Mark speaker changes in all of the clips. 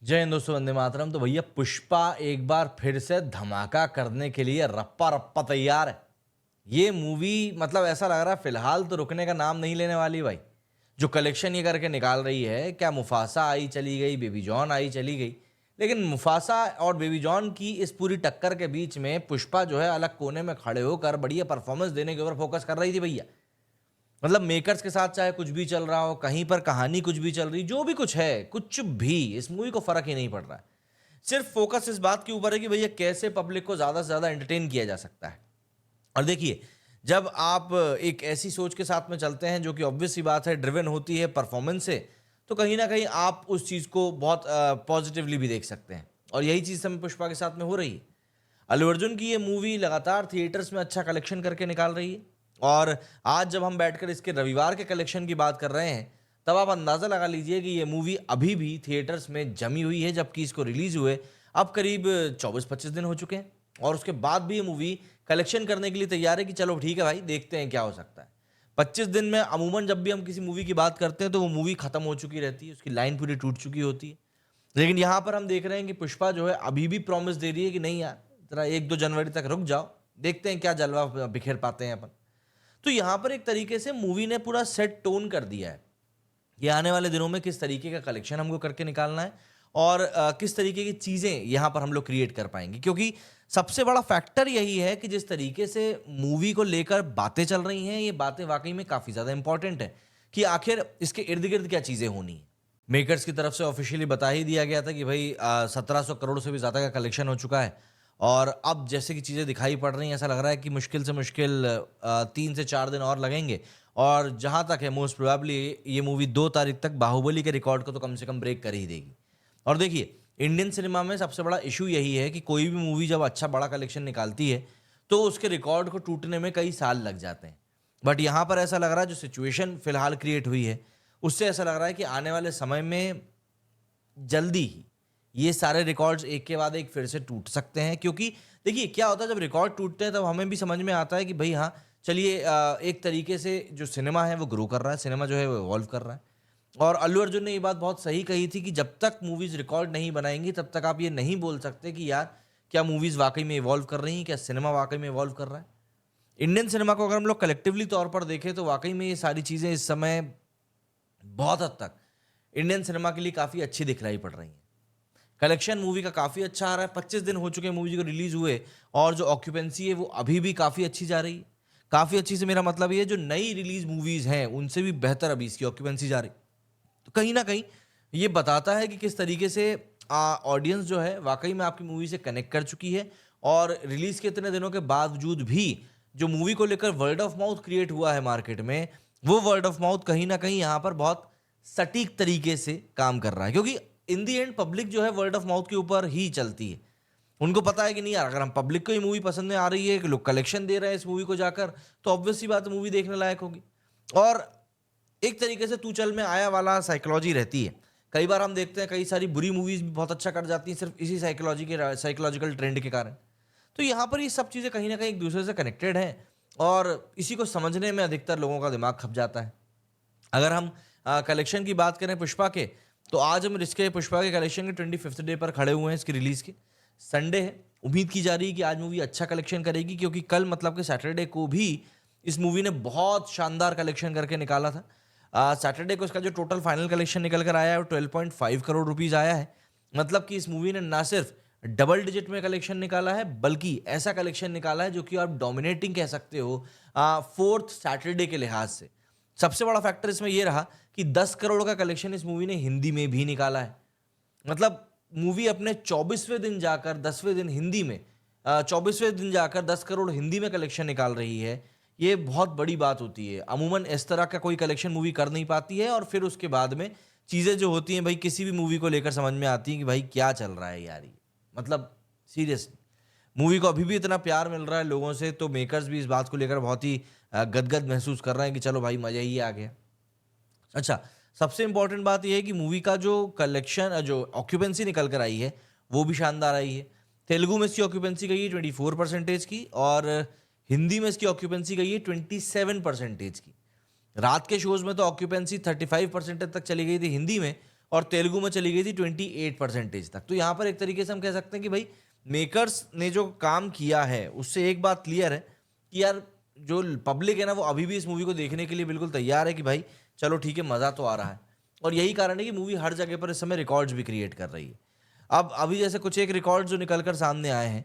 Speaker 1: जय हिंद दोस्तों, वंदे मातरम। तो भैया पुष्पा एक बार फिर से धमाका करने के लिए रप्पा रप्पा तैयार है। ये मूवी मतलब ऐसा लग रहा है फिलहाल तो रुकने का नाम नहीं लेने वाली भाई। जो कलेक्शन ये करके निकाल रही है, क्या मुफासा आई चली गई, बेबी जॉन आई चली गई, लेकिन मुफासा और बेबी जॉन की इस पूरी टक्कर के बीच में पुष्पा जो है अलग कोने में खड़े होकर बढ़िया परफॉर्मेंस देने के ऊपर फोकस कर रही थी भैया। मतलब मेकर्स के साथ चाहे कुछ भी चल रहा हो, कहीं पर कहानी कुछ भी चल रही, जो भी कुछ है, कुछ भी इस मूवी को फर्क ही नहीं पड़ रहा है। सिर्फ फोकस इस बात के ऊपर है कि भैया कैसे पब्लिक को ज्यादा से ज्यादा एंटरटेन किया जा सकता है। और देखिए, जब आप एक ऐसी सोच के साथ में चलते हैं जो कि ऑब्वियस सी बात है ड्रिवन होती है परफॉर्मेंस से, तो कहीं ना कहीं आप उस चीज को बहुत पॉजिटिवली भी देख सकते हैं। और यही चीज समय पुष्पा के साथ में हो रही है। अल्लू अर्जुन की ये मूवी लगातार थिएटर्स में अच्छा कलेक्शन करके निकाल रही है। और आज जब हम बैठकर इसके रविवार के कलेक्शन की बात कर रहे हैं, तब आप अंदाज़ा लगा लीजिए कि ये मूवी अभी भी थिएटर्स में जमी हुई है, जबकि इसको रिलीज हुए अब करीब 24-25 दिन हो चुके हैं। और उसके बाद भी ये मूवी कलेक्शन करने के लिए तैयार है कि चलो ठीक है भाई, देखते हैं क्या हो सकता है। 25 दिन में अमूमन जब भी हम किसी मूवी की बात करते हैं तो वो मूवी खत्म हो चुकी रहती है, उसकी लाइन पूरी टूट चुकी होती है। लेकिन यहाँ पर हम देख रहे हैं कि पुष्पा जो है अभी भी प्रॉमिस दे रही है कि नहीं यार, जरा 1-2 जनवरी तक रुक जाओ, देखते हैं क्या जलवा बिखेर पाते हैं अपन। तो यहाँ पर एक तरीके से मूवी ने पूरा सेट टोन कर दिया है कि आने वाले दिनों में किस तरीके का कलेक्शन हमको करके निकालना है। और किस तरीके की चीज़ें यहाँ पर हम लोग क्रिएट कर पाएंगे, क्योंकि सबसे बड़ा फैक्टर यही है कि जिस तरीके से मूवी को लेकर बातें चल रही हैं, ये बातें वाकई में काफ़ी ज़्यादा इंपॉर्टेंट है कि आखिर इसके इर्द गिर्द क्या चीज़ें होनी है। मेकर्स की तरफ से ऑफिशियली बता ही दिया गया था कि भाई 1700 करोड़ से भी ज़्यादा का कलेक्शन हो चुका है। और अब जैसे कि चीज़ें दिखाई पड़ रही हैं, ऐसा लग रहा है कि मुश्किल से मुश्किल 3 से 4 दिन और लगेंगे। और जहाँ तक है, मोस्ट प्रोबेबली ये मूवी 2 तारीख तक बाहुबली के रिकॉर्ड को तो कम से कम ब्रेक कर ही देगी। और देखिए, इंडियन सिनेमा में सबसे बड़ा इशू यही है कि कोई भी मूवी जब अच्छा बड़ा कलेक्शन निकालती है, तो उसके रिकॉर्ड को टूटने में कई साल लग जाते हैं। बट यहाँ पर ऐसा लग रहा है, जो सिचुएशन फिलहाल क्रिएट हुई है, उससे ऐसा लग रहा है कि आने वाले समय में जल्दी ही ये सारे रिकॉर्ड्स एक के बाद एक फिर से टूट सकते हैं। क्योंकि देखिए क्या होता है, जब रिकॉर्ड टूटते हैं तब हमें भी समझ में आता है कि भाई हाँ, चलिए एक तरीके से जो सिनेमा है वो ग्रो कर रहा है, सिनेमा जो है वो इवॉल्व कर रहा है। और अल्लू अर्जुन ने ये बात बहुत सही कही थी कि जब तक मूवीज रिकॉर्ड नहीं बनाएंगी तब तक आप ये नहीं बोल सकते कि यार क्या मूवीज वाकई में इवॉल्व कर रही हैं, क्या सिनेमा वाकई में इवॉल्व कर रहा है। इंडियन सिनेमा को अगर हम लोग कलेक्टिवली तौर पर देखें तो वाकई में ये सारी चीज़ें इस समय बहुत हद तक इंडियन सिनेमा के लिए काफ़ी अच्छी दिखलाई पड़ रही हैं। कलेक्शन मूवी का काफ़ी अच्छा आ रहा है, 25 दिन हो चुके हैं मूवी को रिलीज हुए, और जो ऑक्यूपेंसी है वो अभी भी काफ़ी अच्छी जा रही है। काफ़ी अच्छी से मेरा मतलब ये है, जो नई रिलीज मूवीज़ हैं उनसे भी बेहतर अभी इसकी ऑक्यूपेंसी जा रही। तो कहीं ना कहीं ये बताता है कि किस तरीके से ऑडियंस जो है वाकई में आपकी मूवी से कनेक्ट कर चुकी है। और रिलीज के इतने दिनों के बावजूद भी जो मूवी को लेकर वर्ड ऑफ माउथ क्रिएट हुआ है मार्केट में, वो वर्ड ऑफ माउथ कहीं ना कहीं यहाँ पर बहुत सटीक तरीके से काम कर रहा है। क्योंकि इन दी एंड पब्लिक जो है वर्ड ऑफ माउथ के ऊपर ही चलती है। उनको पता है कि नहीं यार, अगर हम पब्लिक को ये मूवी पसंद में आ रही है, कि लोग कलेक्शन दे रहे हैं इस मूवी को जाकर, तो ऑब्वियस सी बात है मूवी देखने लायक होगी। और एक तरीके से तू चल में आया वाला साइकोलॉजी रहती है। कई बार हम देखते हैं कई सारी बुरी मूवीज भी बहुत अच्छा कर जाती हैं सिर्फ इसी साइकोलॉजिकल ट्रेंड के कारण। तो यहाँ पर ये सब चीज़ें कहीं ना कहीं एक दूसरे से कनेक्टेड हैं, और इसी को समझने में अधिकतर लोगों का दिमाग खप जाता है। अगर हम कलेक्शन की बात करें पुष्पा के, तो आज हम इसके पुष्पा के कलेक्शन के 25th डे पर खड़े हुए हैं इसकी रिलीज के। संडे है, उम्मीद की जा रही है कि आज मूवी अच्छा कलेक्शन करेगी, क्योंकि कल मतलब कि सैटरडे को भी इस मूवी ने बहुत शानदार कलेक्शन करके निकाला था। सैटरडे को इसका जो टोटल फाइनल कलेक्शन निकल कर आया है वो 12.5 करोड़ रुपीज आया है। मतलब कि इस मूवी ने ना सिर्फ डबल डिजिट में कलेक्शन निकाला है, बल्कि ऐसा कलेक्शन निकाला है जो कि आप डोमिनेटिंग कह सकते हो फोर्थ सैटरडे के लिहाज से। सबसे बड़ा फैक्टर इसमें यह रहा कि 10 करोड़ का कलेक्शन इस मूवी ने हिंदी में भी निकाला है। मतलब मूवी अपने 24वें दिन जाकर 10वें दिन हिंदी में 24वें दिन जाकर 10 करोड़ हिंदी में कलेक्शन निकाल रही है। ये बहुत बड़ी बात होती है। अमूमन इस तरह का कोई कलेक्शन मूवी कर नहीं पाती है, और फिर उसके बाद में चीज़ें जो होती हैं भाई, किसी भी मूवी को लेकर समझ में आती है कि भाई क्या चल रहा है यार ये। मतलब सीरियसली मूवी को अभी भी इतना प्यार मिल रहा है लोगों से, तो मेकर्स भी इस बात को लेकर बहुत ही गदगद महसूस कर रहे हैं कि चलो भाई मज़ा ही आ गया। अच्छा, सबसे इंपॉर्टेंट बात यह है कि मूवी का जो कलेक्शन जो ऑक्यूपेंसी निकल कर आई है वो भी शानदार आई है। तेलुगु में इसकी ऑक्यूपेंसी गई है 24% की, और हिंदी में इसकी ऑक्यूपेंसी गई है 27% की। रात के शोज में तो ऑक्यूपेंसी 35% तक चली गई थी हिंदी में, और तेलुगु में चली गई थी 28% तक। तो यहाँ पर एक तरीके से हम कह सकते हैं कि भाई मेकर्स ने जो काम किया है उससे एक बात क्लियर है कि यार जो पब्लिक है ना वो अभी भी इस मूवी को देखने के लिए बिल्कुल तैयार है कि भाई चलो ठीक है, मज़ा तो आ रहा है। और यही कारण है कि मूवी हर जगह पर इस समय रिकॉर्ड्स भी क्रिएट कर रही है। अब अभी जैसे कुछ एक रिकॉर्ड जो निकल कर सामने आए हैं,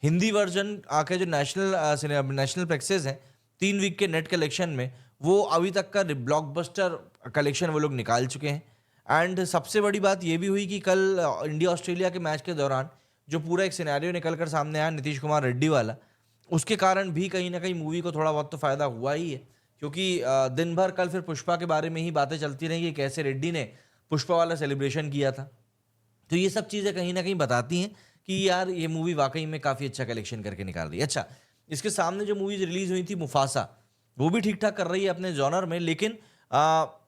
Speaker 1: हिंदी वर्जन आके जो नेशनल प्लेक्सेस हैं 3 वीक के नेट कलेक्शन में, वो अभी तक का ब्लॉकबस्टर कलेक्शन वो लोग निकाल चुके हैं। एंड सबसे बड़ी बात ये भी हुई कि कल इंडिया ऑस्ट्रेलिया के मैच के दौरान जो पूरा एक सिनेरियो निकल कर सामने आया नीतीश कुमार रेड्डी वाला, उसके कारण भी कहीं ना कहीं मूवी को थोड़ा बहुत तो फायदा हुआ ही है। क्योंकि दिन भर कल फिर पुष्पा के बारे में ही बातें चलती रही कि कैसे रेड्डी ने पुष्पा वाला सेलिब्रेशन किया था। तो ये सब चीज़ें कहीं ना कहीं बताती हैं कि यार ये मूवी वाकई में काफ़ी अच्छा कलेक्शन करके निकाल रही है। अच्छा, इसके सामने जो मूवीज रिलीज हुई थी मुफासा, वो भी ठीक ठाक कर रही है अपने जॉनर में, लेकिन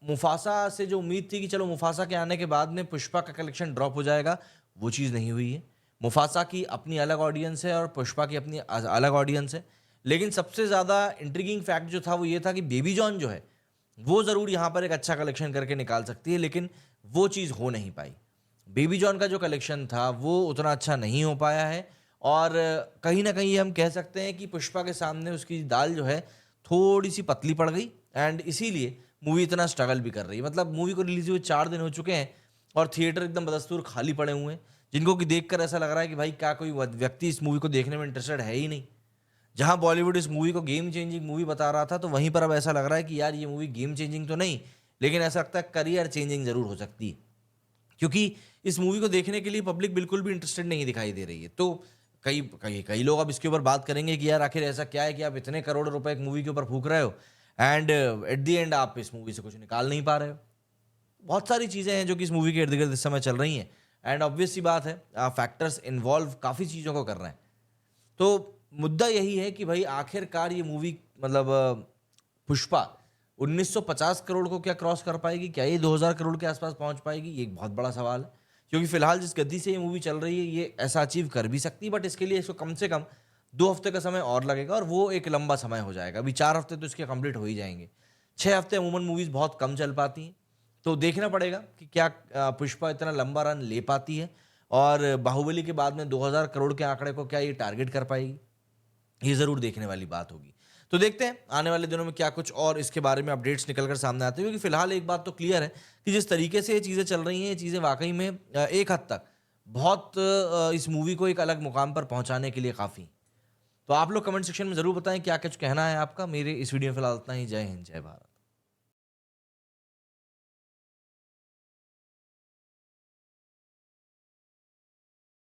Speaker 1: मुफासा से जो उम्मीद थी कि चलो मुफासा के आने के बाद में पुष्पा का कलेक्शन ड्रॉप हो जाएगा, वो चीज़ नहीं हुई है। मुफासा की अपनी अलग ऑडियंस है और पुष्पा की अपनी अलग ऑडियंस है। लेकिन सबसे ज़्यादा इंट्रिगिंग फैक्ट जो था वो ये था कि बेबी जॉन जो है वो ज़रूर यहाँ पर एक अच्छा कलेक्शन करके निकाल सकती है, लेकिन वो चीज़ हो नहीं पाई। बेबी जॉन का जो कलेक्शन था वो उतना अच्छा नहीं हो पाया है। और कहीं ना कहीं हम कह सकते हैं कि पुष्पा के सामने उसकी दाल जो है थोड़ी सी पतली पड़ गई, एंड इसीलिए मूवी इतना स्ट्रगल भी कर रही है। मतलब मूवी को रिलीज हुए 4 दिन हो चुके हैं और थिएटर एकदम बदस्तूर खाली पड़े हुए हैं, जिनको कि देखकर ऐसा लग रहा है कि भाई क्या कोई व्यक्ति इस मूवी को देखने में इंटरेस्टेड है ही नहीं। जहां बॉलीवुड इस मूवी को गेम चेंजिंग मूवी बता रहा था, तो वहीं पर अब ऐसा लग रहा है कि यार ये मूवी गेम चेंजिंग तो नहीं, लेकिन ऐसा लगता है करियर चेंजिंग जरूर हो सकती है। क्योंकि इस मूवी को देखने के लिए पब्लिक बिल्कुल भी इंटरेस्टेड नहीं दिखाई दे रही है। तो कई कई कई लोग अब इसके ऊपर बात करेंगे कि यार आखिर ऐसा क्या है कि आप इतने करोड़ रुपए एक मूवी के ऊपर फूक रहे हो एंड एट द एंड आप इस मूवी से कुछ निकाल नहीं पा रहे हो। बहुत सारी चीज़ें हैं जो कि इस मूवी के इर्द गिर्द इस समय चल रही हैं, एंड ऑब्वियस सी बात है फैक्टर्स इन्वॉल्व काफ़ी चीज़ों को कर रहे हैं। तो मुद्दा यही है कि भाई आखिरकार ये मूवी मतलब पुष्पा 1950 करोड़ को क्या क्रॉस कर पाएगी, क्या ये 2000 करोड़ के आसपास पहुंच पाएगी, ये एक बहुत बड़ा सवाल है। क्योंकि फिलहाल जिस गति से ये मूवी चल रही है ये ऐसा अचीव कर भी सकती है, बट इसके लिए इसको कम से कम 2 हफ्ते का समय और लगेगा, और वो एक लंबा समय हो जाएगा। अभी 4 हफ्ते तो इसके कंप्लीट हो ही जाएंगे। 6 हफ्ते अमूमन मूवीज बहुत कम चल पाती हैं। तो देखना पड़ेगा कि क्या पुष्पा इतना लंबा रन ले पाती है, और बाहुबली के बाद में 2000 करोड़ के आंकड़े को क्या ये टारगेट कर पाएगी, ये ज़रूर देखने वाली बात होगी। तो देखते हैं आने वाले दिनों में क्या कुछ और इसके बारे में अपडेट्स निकल कर सामने आते हैं। क्योंकि फिलहाल एक बात तो क्लियर है कि जिस तरीके से ये चीज़ें चल रही हैं, ये चीज़ें वाकई में एक हद तक बहुत इस मूवी को एक अलग मुकाम पर पहुंचाने के लिए काफ़ी। तो आप लोग कमेंट सेक्शन में ज़रूर बताएं क्या कुछ कहना है आपका। मेरे इस वीडियो में फिलहाल इतना ही। जय हिंद, जय भारत।